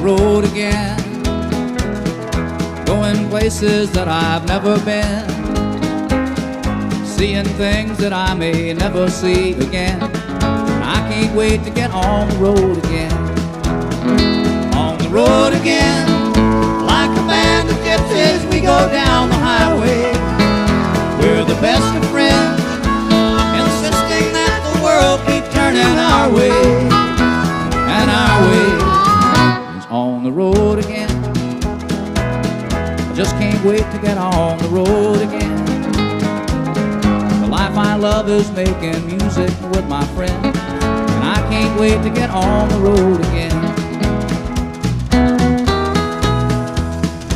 road again, going places that I've never been, seeing things that I may never see again. I can't wait to get on the road again. On the road again, like a band of gypsies, we go down the highway. We're the best of friends, insisting that the world keep turning our way. And our way is on the road again. I just can't wait to get on the road again. The life I love is making music with my friends, and I can't wait to get on the road again.